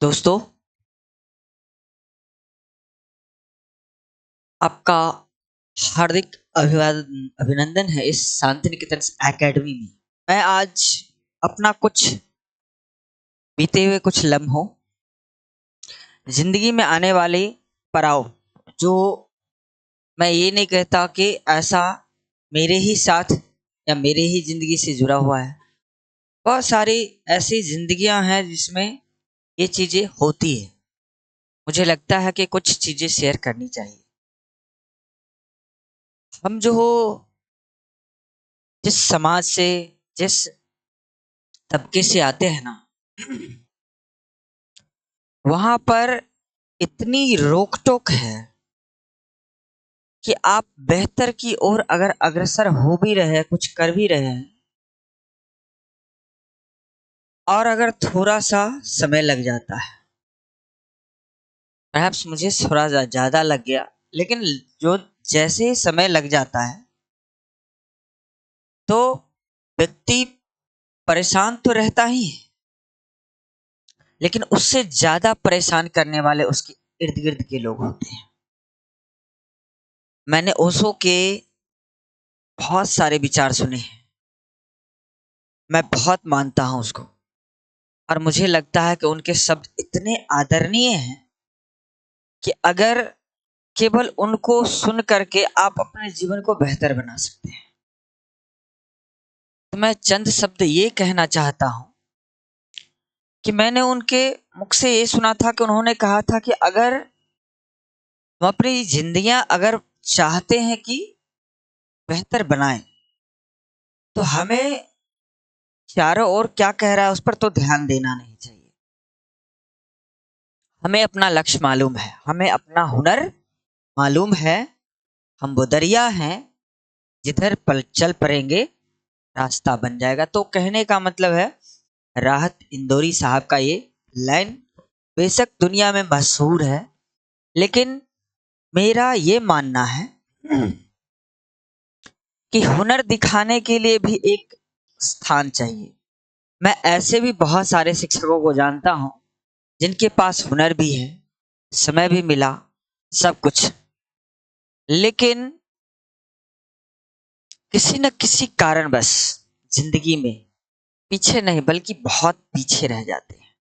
दोस्तों, आपका हार्दिक अभिनंदन है इस शांति निकेतन एकेडमी में। मैं आज अपना कुछ बीते हुए कुछ लम्हों, जिंदगी में आने वाले पड़ाव, जो मैं ये नहीं कहता कि ऐसा मेरे ही साथ या मेरे ही जिंदगी से जुड़ा हुआ है। बहुत सारी ऐसी जिंदगियां हैं जिसमें ये चीजें होती है। मुझे लगता है कि कुछ चीजें शेयर करनी चाहिए। हम जो हो, जिस समाज से, जिस तबके से आते हैं ना, वहां पर इतनी रोक टोक है कि आप बेहतर की ओर अगर अग्रसर हो भी रहे हैं, कुछ कर भी रहे हैं, और अगर थोड़ा सा समय लग जाता है, परहैप्स मुझे थोड़ा ज्यादा लग गया, लेकिन जो जैसे ही समय लग जाता है तो व्यक्ति परेशान तो रहता ही है, लेकिन उससे ज्यादा परेशान करने वाले उसके इर्द गिर्द के लोग होते हैं। मैंने ओशो के बहुत सारे विचार सुने हैं, मैं बहुत मानता हूं उसको, और मुझे लगता है कि उनके शब्द इतने आदरणीय हैं कि अगर केवल उनको सुन करके आप अपने जीवन को बेहतर बना सकते हैं। तो मैं चंद शब्द ये कहना चाहता हूं कि मैंने उनके मुख से ये सुना था कि उन्होंने कहा था कि अगर हम अपनी जिंदगियां अगर चाहते हैं कि बेहतर बनाएं, तो हमें चारों ओर क्या कह रहा है उस पर तो ध्यान देना नहीं चाहिए। हमें अपना लक्ष्य मालूम है, हमें अपना हुनर मालूम है, हम वो दरिया हैं जिधर पल चल पड़ेंगे रास्ता बन जाएगा। तो कहने का मतलब है, राहत इंदौरी साहब का ये लाइन बेशक दुनिया में मशहूर है, लेकिन मेरा ये मानना है कि हुनर दिखाने के लिए भी एक स्थान चाहिए। मैं ऐसे भी बहुत सारे शिक्षकों को जानता हूं जिनके पास हुनर भी है, समय भी मिला, सब कुछ, लेकिन किसी न किसी कारणवश जिंदगी में पीछे नहीं बल्कि बहुत पीछे रह जाते हैं।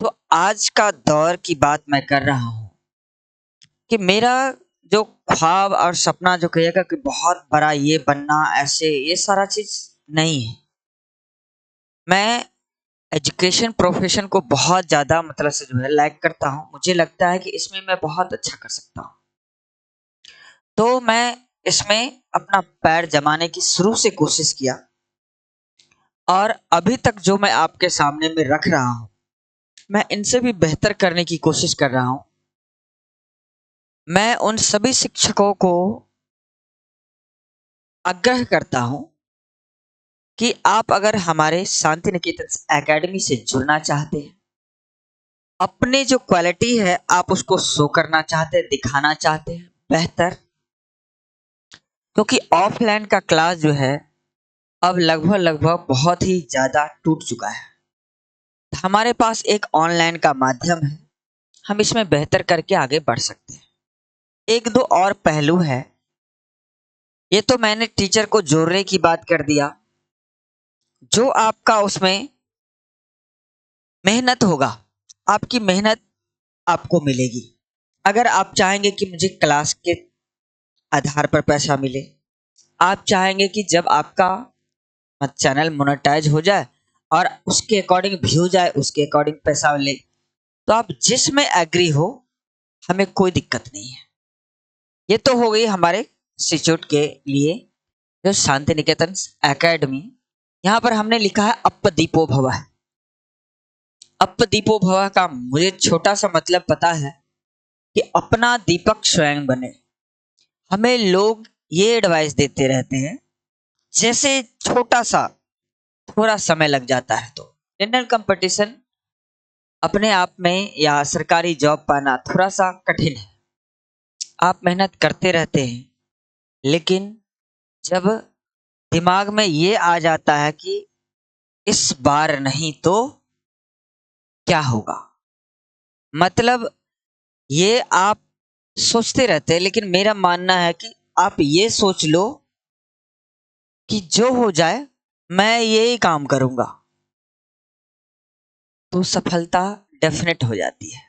तो आज का दौर की बात मैं कर रहा हूं कि मेरा जो ख्वाब और सपना जो कहेगा कि बहुत बड़ा ये बनना, ऐसे ये सारा चीज नहीं है। मैं एजुकेशन प्रोफेशन को बहुत ज्यादा मतलब से जो है लाइक करता हूं। मुझे लगता है कि इसमें मैं बहुत अच्छा कर सकता हूं, तो मैं इसमें अपना पैर जमाने की शुरू से कोशिश किया, और अभी तक जो मैं आपके सामने में रख रहा हूं, मैं इनसे भी बेहतर करने की कोशिश कर रहा हूं। मैं उन सभी शिक्षकों को आग्रह करता हूं कि आप अगर हमारे शांति निकेतन एकेडमी से जुड़ना चाहते हैं, अपने जो क्वालिटी है आप उसको शो करना चाहते हैं, दिखाना चाहते हैं बेहतर, क्योंकि ऑफलाइन का क्लास जो है अब लगभग लगभग बहुत ही ज्यादा टूट चुका है। हमारे पास एक ऑनलाइन का माध्यम है, हम इसमें बेहतर करके आगे बढ़ सकते हैं। एक दो और पहलू है, ये तो मैंने टीचर को जोड़ने की बात कर दिया। जो आपका उसमें मेहनत होगा, आपकी मेहनत आपको मिलेगी। अगर आप चाहेंगे कि मुझे क्लास के आधार पर पैसा मिले, आप चाहेंगे कि जब आपका चैनल मोनेटाइज हो जाए और उसके अकॉर्डिंग व्यू जाए, उसके अकॉर्डिंग पैसा मिले, तो आप जिसमें एग्री हो, हमें कोई दिक्कत नहीं है। ये तो हो गई हमारे इंस्टीट्यूट के लिए जो शांति निकेतन एकेडमी। यहाँ पर हमने लिखा है अप दीपो भव। अप दीपो भव का मुझे छोटा सा मतलब पता है कि अपना दीपक स्वयं बने। हमें लोग ये एडवाइस देते रहते हैं, जैसे छोटा सा थोड़ा समय लग जाता है तो जनरल कंपटीशन अपने आप में या सरकारी जॉब पाना थोड़ा सा कठिन है। आप मेहनत करते रहते हैं, लेकिन जब दिमाग में ये आ जाता है कि इस बार नहीं तो क्या होगा। मतलब ये आप सोचते रहते हैं, लेकिन मेरा मानना है कि आप ये सोच लो कि जो हो जाए मैं यही काम करूंगा, तो सफलता डेफिनेट हो जाती है,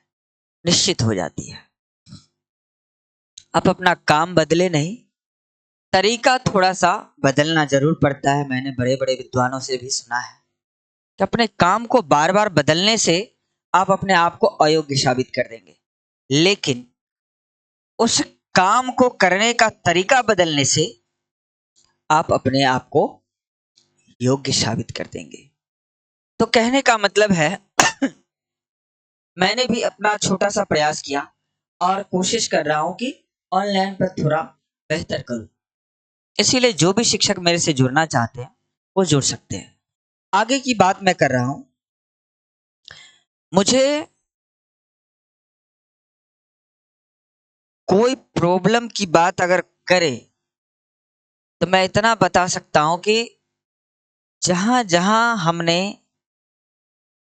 निश्चित हो जाती है। आप अपना काम बदले नहीं, तरीका थोड़ा सा बदलना जरूर पड़ता है। मैंने बड़े बड़े विद्वानों से भी सुना है कि अपने काम को बार बार बदलने से आप अपने आप को अयोग्य साबित कर देंगे, लेकिन उस काम को करने का तरीका बदलने से आप अपने आप को योग्य साबित कर देंगे। तो कहने का मतलब है मैंने भी अपना छोटा सा प्रयास किया और कोशिश कर रहा हूं कि ऑनलाइन पर थोड़ा बेहतर करूं। इसीलिए जो भी शिक्षक मेरे से जुड़ना चाहते हैं वो जुड़ सकते हैं। आगे की बात मैं कर रहा हूं। मुझे कोई प्रॉब्लम की बात अगर करे तो मैं इतना बता सकता हूं कि जहां जहां हमने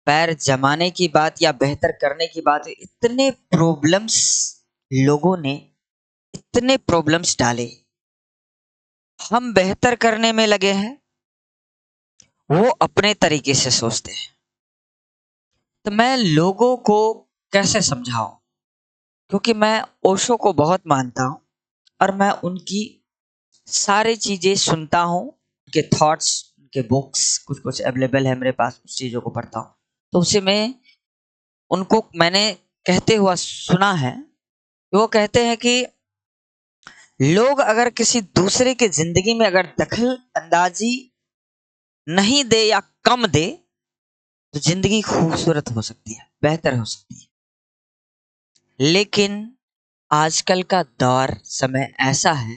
पैर जमाने की बात या बेहतर करने की बात, इतने प्रॉब्लम्स लोगों ने, इतने प्रॉब्लम्स डाले, हम बेहतर करने में लगे हैं, वो अपने तरीके से सोचते हैं। तो मैं लोगों को कैसे समझाऊं, क्योंकि मैं ओशो को बहुत मानता हूं और मैं उनकी सारी चीजें सुनता हूं, उनके थॉट्स, उनके बुक्स कुछ कुछ अवेलेबल है मेरे पास, उस चीजों को पढ़ता हूं। तो उसे मैं उनको मैंने कहते हुआ सुना है, वो कहते हैं कि लोग अगर किसी दूसरे की जिंदगी में अगर दखल अंदाजी नहीं दे या कम दे तो जिंदगी खूबसूरत हो सकती है, बेहतर हो सकती है। लेकिन आजकल का दौर समय ऐसा है,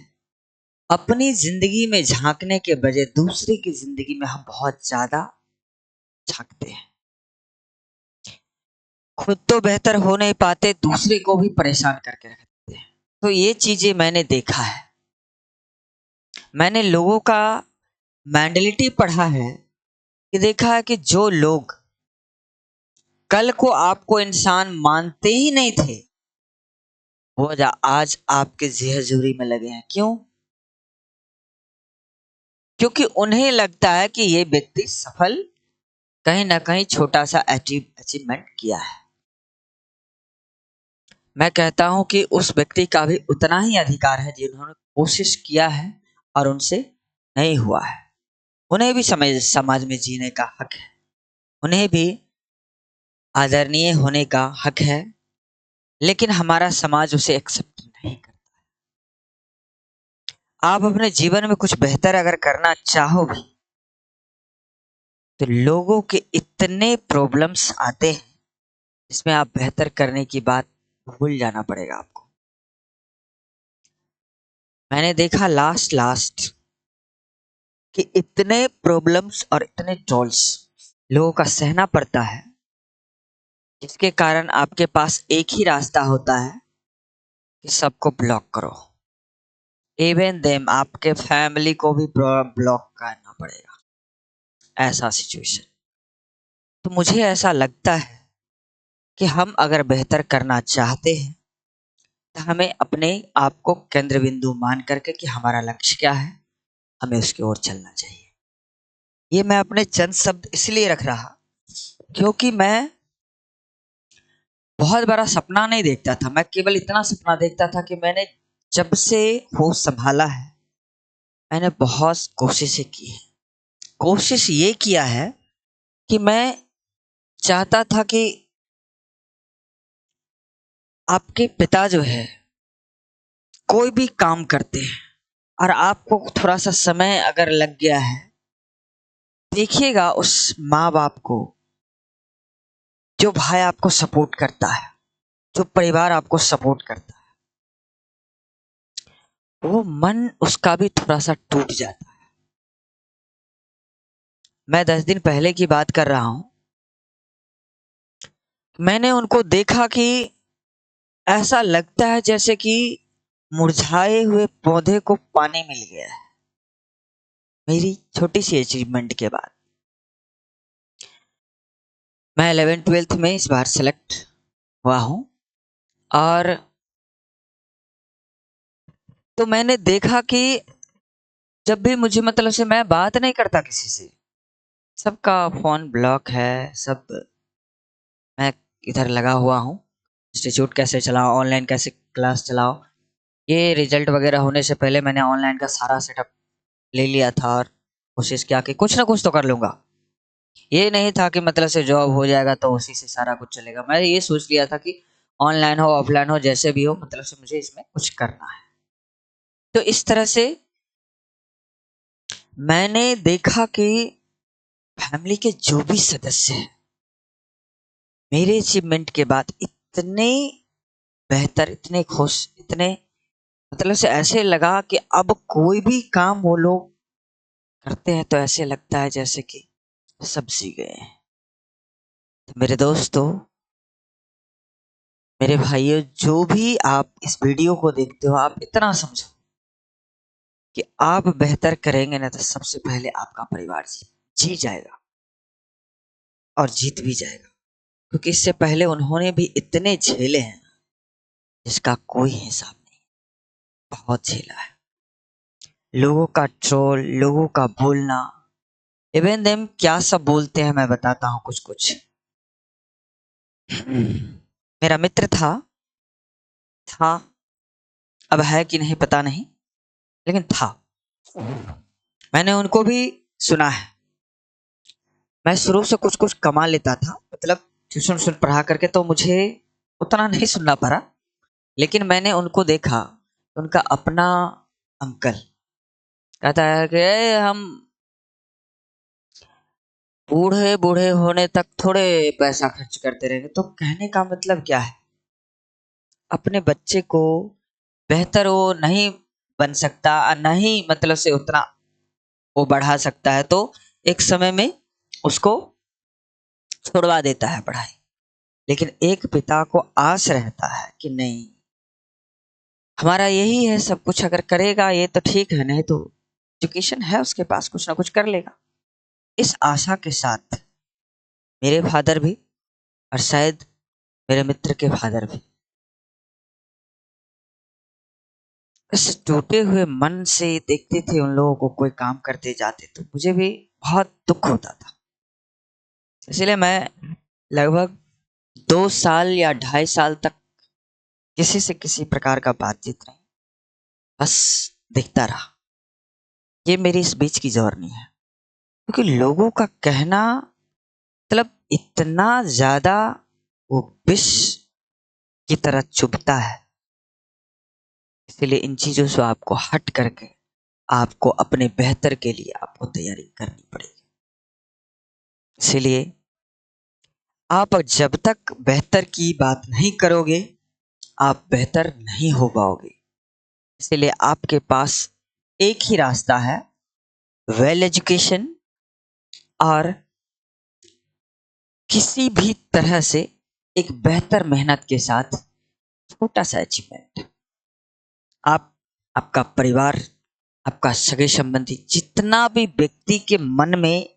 अपनी जिंदगी में झांकने के बजाय दूसरे की जिंदगी में हम बहुत ज्यादा झांकते हैं। खुद तो बेहतर हो नहीं पाते, दूसरे को भी परेशान करके रखते हैं। तो ये चीजें मैंने देखा है। मैंने लोगों का मेंटलिटी पढ़ा है कि देखा है कि जो लोग कल को आपको इंसान मानते ही नहीं थे, वो आज आपके जी हजूरी में लगे हैं। क्यों? क्योंकि उन्हें लगता है कि ये व्यक्ति सफल, कहीं ना कहीं छोटा सा अचीवमेंट किया है। मैं कहता हूं कि उस व्यक्ति का भी उतना ही अधिकार है जिन्होंने कोशिश किया है और उनसे नहीं हुआ है। उन्हें भी समाज में जीने का हक है, उन्हें भी आदरणीय होने का हक है, लेकिन हमारा समाज उसे एक्सेप्ट नहीं करता। आप अपने जीवन में कुछ बेहतर अगर करना चाहो भी तो लोगों के इतने प्रॉब्लम्स आते हैं जिसमें आप बेहतर करने की बात भूल जाना पड़ेगा आपको। मैंने देखा लास्ट कि इतने प्रॉब्लम्स और इतने ट्रोल्स लोगों का सहना पड़ता है, जिसके कारण आपके पास एक ही रास्ता होता है कि सबको ब्लॉक करो। इवन देम, आपके फैमिली को भी ब्लॉक करना पड़ेगा, ऐसा सिचुएशन। तो मुझे ऐसा लगता है कि हम अगर बेहतर करना चाहते हैं तो हमें अपने आप को केंद्र बिंदु मान करके कि हमारा लक्ष्य क्या है, हमें उसकी ओर चलना चाहिए। ये मैं अपने चंद शब्द इसलिए रख रहा क्योंकि मैं बहुत बड़ा सपना नहीं देखता था। मैं केवल इतना सपना देखता था कि मैंने जब से होश संभाला है, मैंने बहुत कोशिशें की है। कोशिश ये किया है कि मैं चाहता था कि आपके पिता जो है कोई भी काम करते हैं और आपको थोड़ा सा समय अगर लग गया है, देखिएगा उस माँ बाप को, जो भाई आपको सपोर्ट करता है, जो परिवार आपको सपोर्ट करता है, वो मन उसका भी थोड़ा सा टूट जाता है। मैं 10 दिन पहले की बात कर रहा हूं। मैंने उनको देखा कि ऐसा लगता है जैसे कि मुरझाए हुए पौधे को पानी मिल गया है। मेरी छोटी सी अचीवमेंट के बाद मैं 11th-12th में इस बार सेलेक्ट हुआ हूँ। और तो मैंने देखा कि जब भी मुझे मतलब से मैं बात नहीं करता किसी से, सबका फ़ोन ब्लॉक है, सब मैं इधर लगा हुआ हूँ, इंस्टीट्यूट कैसे चलाओ, ऑनलाइन कैसे क्लास चलाओ। ये रिजल्ट वगैरह होने से पहले मैंने ऑनलाइन का सारा सेटअप ले लिया था और कोशिश किया कि कुछ ना कुछ तो कर लूँगा। ये नहीं था कि मतलब से जॉब हो जाएगा तो उसी से सारा कुछ चलेगा। मैं ये सोच लिया था कि ऑनलाइन हो, ऑफलाइन हो, जैसे भी हो, मतलब से मुझे इसमें कुछ करना है। तो इस तरह से मैंने देखा कि फैमिली के जो भी सदस्य हैं, मेरे अचीवमेंट के बाद इतने बेहतर, इतने खुश, इतने मतलब से ऐसे लगा कि अब कोई भी काम वो लोग करते हैं तो ऐसे लगता है जैसे कि सब सीख गए हैं। तो मेरे दोस्तों, मेरे भाइयों, जो भी आप इस वीडियो को देखते हो, आप इतना समझो कि आप बेहतर करेंगे ना तो सबसे पहले आपका परिवार जी जाएगा और जीत भी जाएगा, क्योंकि इससे पहले उन्होंने भी इतने झेले हैं जिसका कोई हिसाब नहीं। बहुत झेला है, लोगों का ट्रोल, लोगों का बोलना, इवन देम क्या सब बोलते हैं मैं बताता हूँ कुछ कुछ। मेरा मित्र था, अब है कि नहीं पता नहीं, लेकिन था। मैंने उनको भी सुना है। मैं शुरू से कुछ कुछ कमा लेता था, मतलब ट्यूशन पढ़ा करके, तो मुझे उतना नहीं सुनना पड़ा। लेकिन मैंने उनको देखा, उनका अपना अंकल कहता है कि हम बूढ़े बूढ़े होने तक थोड़े पैसा खर्च करते रहेंगे। तो कहने का मतलब क्या है, अपने बच्चे को बेहतर वो नहीं बन सकता, नहीं मतलब से उतना वो बढ़ा सकता है, तो एक समय में उसको छुड़वा देता है पढ़ाई। लेकिन एक पिता को आस रहता है कि नहीं, हमारा यही है सब कुछ, अगर करेगा ये तो ठीक है, नहीं तो एजुकेशन है उसके पास, कुछ ना कुछ कर लेगा। इस आशा के साथ मेरे फादर भी, और शायद मेरे मित्र के फादर भी, इस टूटे हुए मन से देखते थे उन लोगों को कोई काम करते जाते, तो मुझे भी बहुत दुख होता था। इसलिए मैं लगभग 2 साल या 2.5 साल तक किसी से किसी प्रकार का बातचीत नहीं, बस दिखता रहा। ये मेरी इस बीच की जर्नी है, क्योंकि लोगों का कहना मतलब इतना ज्यादा वो विष की तरह चुभता है। इसलिए इन चीजों से आपको हट करके आपको अपने बेहतर के लिए आपको तैयारी करनी पड़ेगी। इसलिए आप जब तक बेहतर की बात नहीं करोगे, आप बेहतर नहीं हो पाओगे। इसलिए आपके पास एक ही रास्ता है, वेल एजुकेशन, और किसी भी तरह से एक बेहतर मेहनत के साथ छोटा सा अचीवमेंट। आप, आपका परिवार, आपका सगे संबंधी, जितना भी व्यक्ति के मन में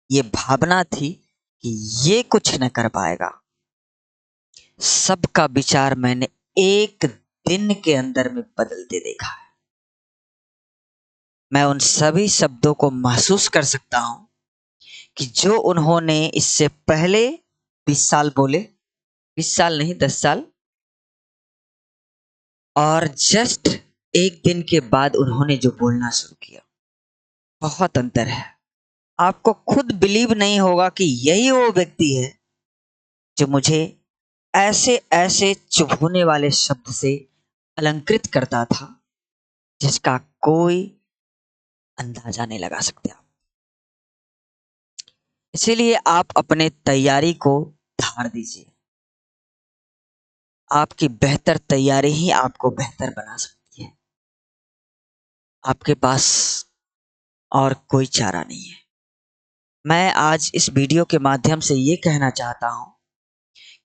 ये भावना थी कि ये कुछ न कर पाएगा, सबका विचार मैंने एक दिन के अंदर में बदलते देखा है। मैं उन सभी शब्दों को महसूस कर सकता हूं कि जो उन्होंने इससे पहले 20 साल बोले, 20 साल नहीं, 10 साल, और जस्ट एक दिन के बाद उन्होंने जो बोलना शुरू किया, बहुत अंतर है। आपको खुद बिलीव नहीं होगा कि यही वो व्यक्ति है जो मुझे ऐसे ऐसे चुभने वाले शब्द से अलंकृत करता था, जिसका कोई अंदाजा नहीं लगा सकते आप। इसीलिए आप अपने तैयारी को धार दीजिए। आपकी बेहतर तैयारी ही आपको बेहतर बना सकती है। आपके पास और कोई चारा नहीं है। मैं आज इस वीडियो के माध्यम से ये कहना चाहता हूं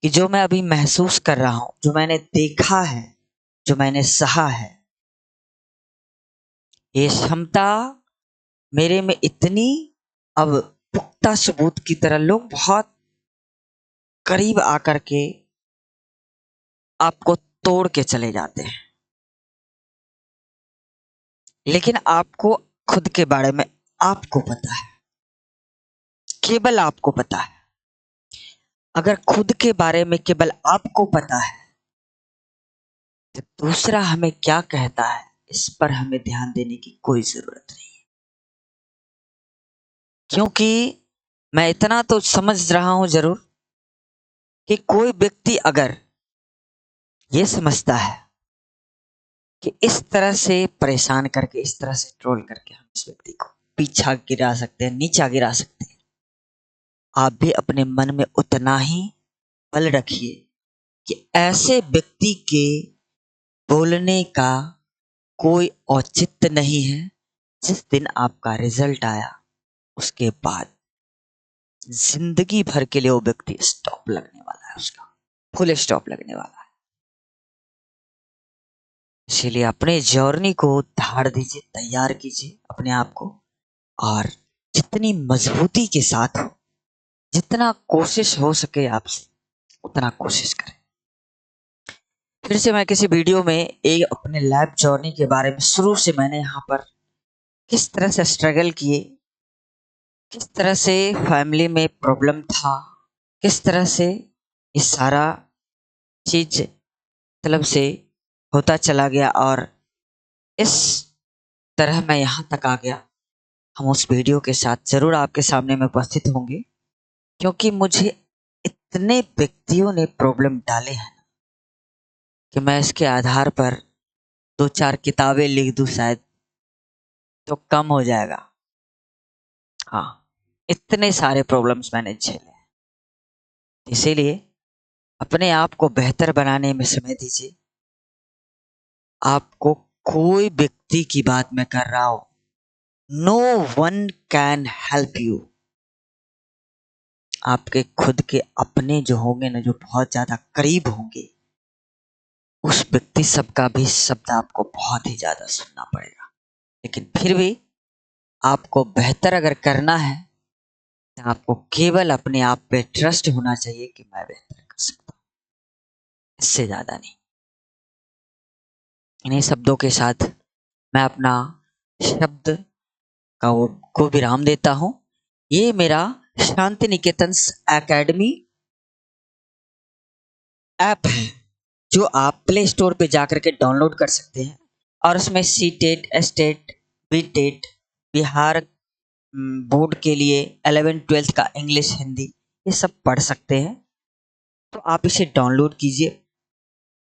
कि जो मैं अभी महसूस कर रहा हूं, जो मैंने देखा है, जो मैंने सहा है, ये क्षमता मेरे में इतनी अब पुख्ता सबूत की तरह, लोग बहुत करीब आकर के आपको तोड़ के चले जाते हैं, लेकिन आपको खुद के बारे में आपको पता है, केवल आपको पता है। अगर खुद के बारे में केवल आपको पता है तो दूसरा हमें क्या कहता है इस पर हमें ध्यान देने की कोई जरूरत नहीं है। क्योंकि मैं इतना तो समझ रहा हूं जरूर कि कोई व्यक्ति अगर ये समझता है कि इस तरह से परेशान करके, इस तरह से ट्रोल करके हम इस व्यक्ति को पीछा गिरा सकते हैं, नीचा गिरा सकते हैं, आप भी अपने मन में उतना ही बल रखिए कि ऐसे व्यक्ति के बोलने का कोई औचित्य नहीं है। जिस दिन आपका रिजल्ट आया उसके बाद जिंदगी भर के लिए वो व्यक्ति स्टॉप लगने वाला है, उसका फुल स्टॉप लगने वाला है। इसीलिए अपने जर्नी को धार दीजिए, तैयार कीजिए अपने आप को, और जितनी मजबूती के साथ हो, जितना कोशिश हो सके आपसे उतना कोशिश करें। फिर से मैं किसी वीडियो में एक अपने लाइफ जर्नी के बारे में, शुरू से मैंने यहाँ पर किस तरह से स्ट्रगल किए, किस तरह से फैमिली में प्रॉब्लम था, किस तरह से ये सारा चीज मतलब से होता चला गया और इस तरह मैं यहाँ तक आ गया, हम उस वीडियो के साथ जरूर आपके सामने में उपस्थित होंगे। क्योंकि मुझे इतने व्यक्तियों ने प्रॉब्लम डाले हैं कि मैं इसके आधार पर 2-4 किताबें लिख दूं शायद तो कम हो जाएगा। हाँ, इतने सारे प्रॉब्लम्स मैंने झेले, इसीलिए अपने आप को बेहतर बनाने में समय दीजिए। आपको कोई व्यक्ति की बात मैं कर रहा हूं, no one can help you. आपके खुद के अपने जो होंगे ना, जो बहुत ज्यादा करीब होंगे, उस व्यक्ति सबका भी शब्द आपको बहुत ही ज्यादा सुनना पड़ेगा। लेकिन फिर भी आपको बेहतर अगर करना है तो आपको केवल अपने आप पे ट्रस्ट होना चाहिए कि मैं बेहतर कर सकता हूं, इससे ज्यादा नहीं। इन्हीं शब्दों के साथ मैं अपना शब्द को विराम देता हूं। ये मेरा शांति निकेतन एकेडमी ऐप है जो आप प्ले स्टोर पे जाकर के डाउनलोड कर सकते हैं, और उसमें C TET, S TET, B TET, Bihar board के लिए 11th-12th का इंग्लिश, हिंदी, ये सब पढ़ सकते हैं। तो आप इसे डाउनलोड कीजिए।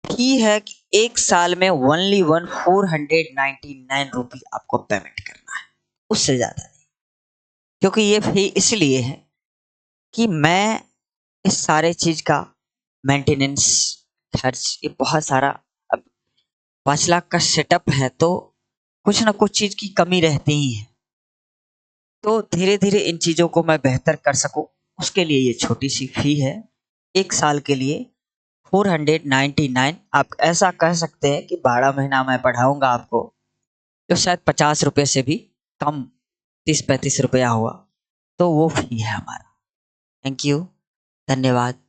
फी है कि एक साल में ओनली 499 रुपी आपको पेमेंट करना है, उससे ज्यादा नहीं। क्योंकि ये फी इसलिए है कि मैं इस सारे चीज का मेंटेनेंस खर्च, ये बहुत सारा, अब 5 लाख का सेटअप है तो कुछ ना कुछ चीज की कमी रहती ही है। तो धीरे धीरे इन चीजों को मैं बेहतर कर सकूं, उसके लिए ये छोटी सी फी है। एक साल के लिए 499। आप ऐसा कह सकते हैं कि 12 महीना मैं पढ़ाऊंगा आपको, जो शायद 50 रुपये से भी कम, 30-35 रुपया हुआ, तो वो फी है हमारा। थैंक यू, धन्यवाद।